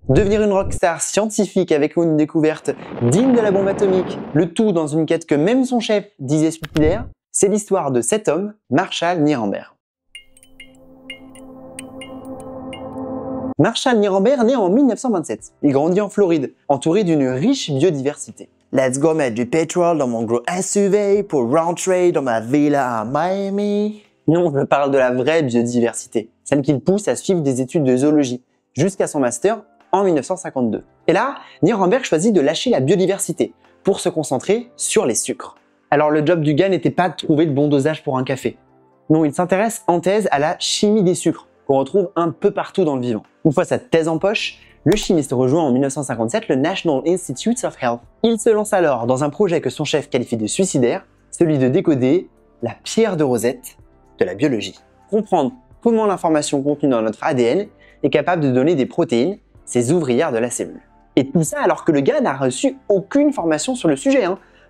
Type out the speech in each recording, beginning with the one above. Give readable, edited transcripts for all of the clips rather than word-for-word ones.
Devenir une rockstar scientifique avec une découverte digne de la bombe atomique, le tout dans une quête que même son chef disait suicidaire, c'est l'histoire de cet homme, Marshall Nirenberg. Marshall Nirenberg naît en 1927. Il grandit en Floride, entouré d'une riche biodiversité. Let's go mettre du pétrole dans mon gros SUV pour rentrer dans ma villa à Miami. Non, je parle de la vraie biodiversité, celle qui le pousse à suivre des études de zoologie, jusqu'à son master en 1952. Et là, Nirenberg choisit de lâcher la biodiversité pour se concentrer sur les sucres. Alors le job du gars n'était pas de trouver le bon dosage pour un café. Non, il s'intéresse en thèse à la chimie des sucres, qu'on retrouve un peu partout dans le vivant. Une fois sa thèse en poche, le chimiste rejoint en 1957 le National Institutes of Health. Il se lance alors dans un projet que son chef qualifie de suicidaire, celui de décoder la pierre de Rosette de la biologie. Comprendre comment l'information contenue dans notre ADN est capable de donner des protéines, ces ouvrières de la cellule. Et tout ça alors que le gars n'a reçu aucune formation sur le sujet.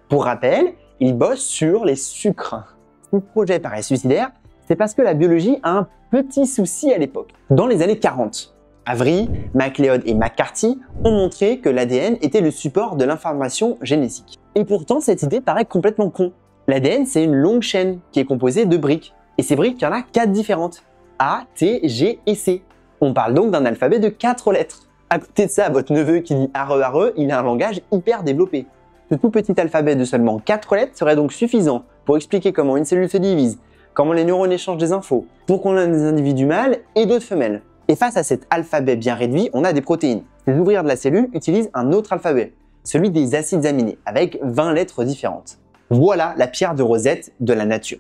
Pour rappel, il bosse sur les sucres. Ce projet paraît suicidaire, c'est parce que la biologie a un petit souci à l'époque. Dans les années 40, Avery, MacLeod et McCarthy ont montré que l'ADN était le support de l'information génétique. Et pourtant, cette idée paraît complètement con. L'ADN, c'est une longue chaîne qui est composée de briques. Et ces briques, il y en a 4 différentes. A, T, G et C. On parle donc d'un alphabet de 4 lettres. À côté de ça, votre neveu qui dit ARE, il a un langage hyper développé. Ce tout petit alphabet de seulement 4 lettres serait donc suffisant pour expliquer comment une cellule se divise, comment les neurones échangent des infos, pour qu'on ait des individus mâles et d'autres femelles. Et face à cet alphabet bien réduit, on a des protéines. Les ouvrières de la cellule utilisent un autre alphabet, celui des acides aminés, avec 20 lettres différentes. Voilà la pierre de Rosette de la nature.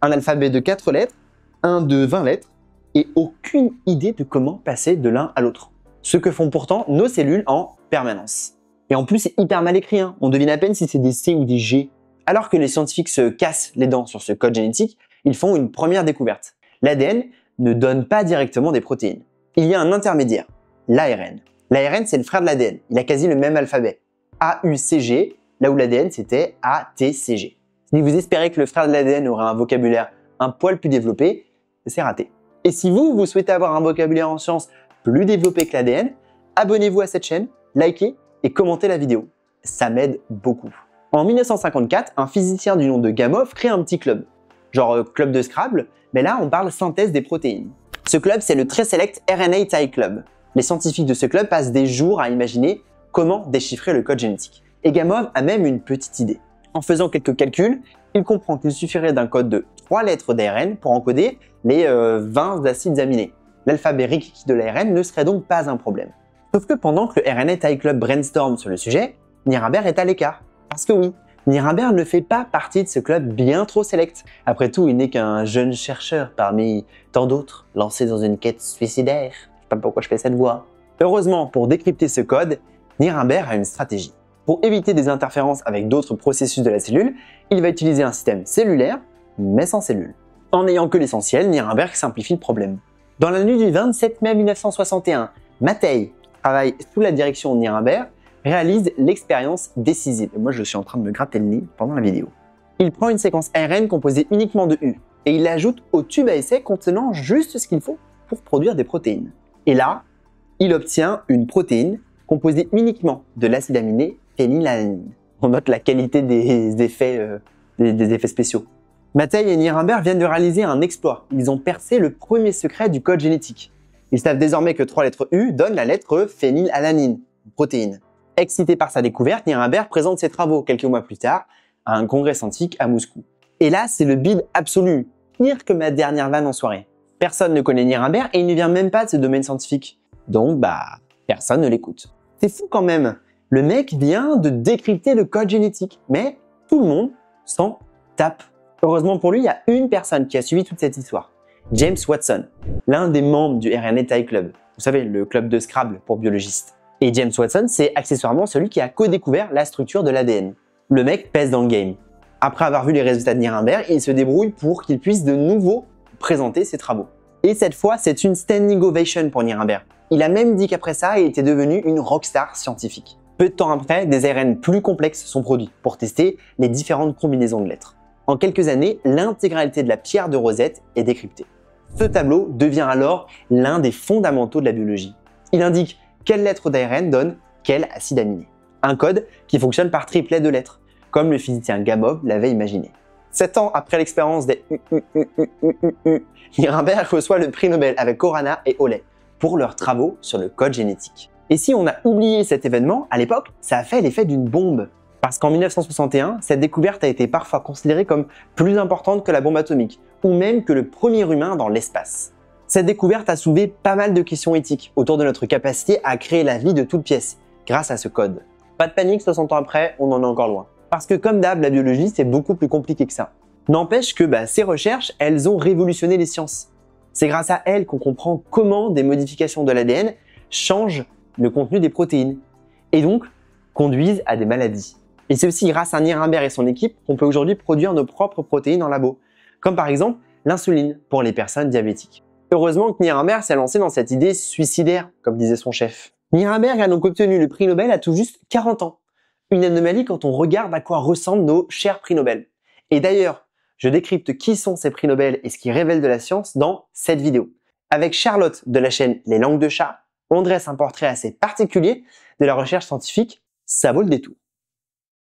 Un alphabet de 4 lettres, un de 20 lettres, et aucune idée de comment passer de l'un à l'autre. Ce que font pourtant nos cellules en permanence. Et en plus, c'est hyper mal écrit, on devine à peine si c'est des C ou des G. Alors que les scientifiques se cassent les dents sur ce code génétique, ils font une première découverte. L'ADN ne donne pas directement des protéines. Il y a un intermédiaire, l'ARN. L'ARN, c'est le frère de l'ADN. Il a quasi le même alphabet. AUCG, là où l'ADN, c'était ATCG. Si vous espérez que le frère de l'ADN aurait un vocabulaire un poil plus développé, c'est raté. Et si vous souhaitez avoir un vocabulaire en sciences plus développé que l'ADN, abonnez-vous à cette chaîne, likez et commentez la vidéo. Ça m'aide beaucoup. En 1954, un physicien du nom de Gamow crée un petit club. Genre club de Scrabble, mais là on parle synthèse des protéines. Ce club, c'est le Très Select RNA Tie Club. Les scientifiques de ce club passent des jours à imaginer comment déchiffrer le code génétique. Et Gamow a même une petite idée. En faisant quelques calculs, il comprend qu'il suffirait d'un code de 3 lettres d'ARN pour encoder les 20 acides aminés. L'alphabet rikiki de l'ARN ne serait donc pas un problème. Sauf que pendant que le RNA Tie Club brainstorm sur le sujet, Nirenberg est à l'écart. Parce que oui, Nirenberg ne fait pas partie de ce club bien trop select. Après tout, il n'est qu'un jeune chercheur parmi tant d'autres lancés dans une quête suicidaire. Je sais pas pourquoi je fais cette voix. Heureusement, pour décrypter ce code, Nirenberg a une stratégie. Pour éviter des interférences avec d'autres processus de la cellule, il va utiliser un système cellulaire, mais sans cellules. En n'ayant que l'essentiel, Nirenberg simplifie le problème. Dans la nuit du 27 mai 1961, Matei, qui travaille sous la direction de Nirenberg, réalise l'expérience décisive. Et moi, je suis en train de me gratter le nez pendant la vidéo. Il prend une séquence ARN composée uniquement de U et il l'ajoute au tube à essai contenant juste ce qu'il faut pour produire des protéines. Et là, il obtient une protéine composée uniquement de l'acide aminé phénylalanine. On note la qualité des effets spéciaux. Matei et Nirenberg viennent de réaliser un exploit. Ils ont percé le premier secret du code génétique. Ils savent désormais que 3 lettres U donnent la lettre phénylalanine, protéine. Excité par sa découverte, Nirenberg présente ses travaux quelques mois plus tard à un congrès scientifique à Moscou. Et là, c'est le bide absolu, pire que ma dernière vanne en soirée. Personne ne connaît Nirenberg et il ne vient même pas de ce domaine scientifique. Donc, personne ne l'écoute. C'est fou quand même. Le mec vient de décrypter le code génétique, mais tout le monde s'en tape. Heureusement pour lui, il y a une personne qui a suivi toute cette histoire. James Watson, l'un des membres du RNA Tie Club. Vous savez, le club de Scrabble pour biologistes. Et James Watson, c'est accessoirement celui qui a co-découvert la structure de l'ADN. Le mec pèse dans le game. Après avoir vu les résultats de Nirenberg, il se débrouille pour qu'il puisse de nouveau présenter ses travaux. Et cette fois, c'est une standing ovation pour Nirenberg. Il a même dit qu'après ça, il était devenu une rockstar scientifique. Peu de temps après, des ARN plus complexes sont produits pour tester les différentes combinaisons de lettres. En quelques années, l'intégralité de la pierre de Rosette est décryptée. Ce tableau devient alors l'un des fondamentaux de la biologie. Il indique quelle lettre d'ARN donne quel acide aminé. Un code qui fonctionne par triplet de lettres, comme le physicien Gamow l'avait imaginé. 7 ans après l'expérience des Nirenberg reçoit le prix Nobel avec Orana et Oley pour leurs travaux sur le code génétique. Et si on a oublié cet événement, à l'époque, ça a fait l'effet d'une bombe. Parce qu'en 1961, cette découverte a été parfois considérée comme plus importante que la bombe atomique, ou même que le premier humain dans l'espace. Cette découverte a soulevé pas mal de questions éthiques autour de notre capacité à créer la vie de toute pièce, grâce à ce code. Pas de panique, 60 ans après, on en est encore loin. Parce que comme d'hab, la biologie, c'est beaucoup plus compliqué que ça. N'empêche que ces recherches, elles ont révolutionné les sciences. C'est grâce à elles qu'on comprend comment des modifications de l'ADN changent le contenu des protéines, et donc conduisent à des maladies. Et c'est aussi grâce à Nirenberg et son équipe qu'on peut aujourd'hui produire nos propres protéines en labo, comme par exemple l'insuline pour les personnes diabétiques. Heureusement que Nirenberg s'est lancé dans cette idée suicidaire, comme disait son chef. Nirenberg a donc obtenu le prix Nobel à tout juste 40 ans. Une anomalie quand on regarde à quoi ressemblent nos chers prix Nobel. Et d'ailleurs, je décrypte qui sont ces prix Nobel et ce qu'ils révèlent de la science dans cette vidéo. Avec Charlotte de la chaîne Les Langues de Chat, on dresse un portrait assez particulier de la recherche scientifique, ça vaut le détour.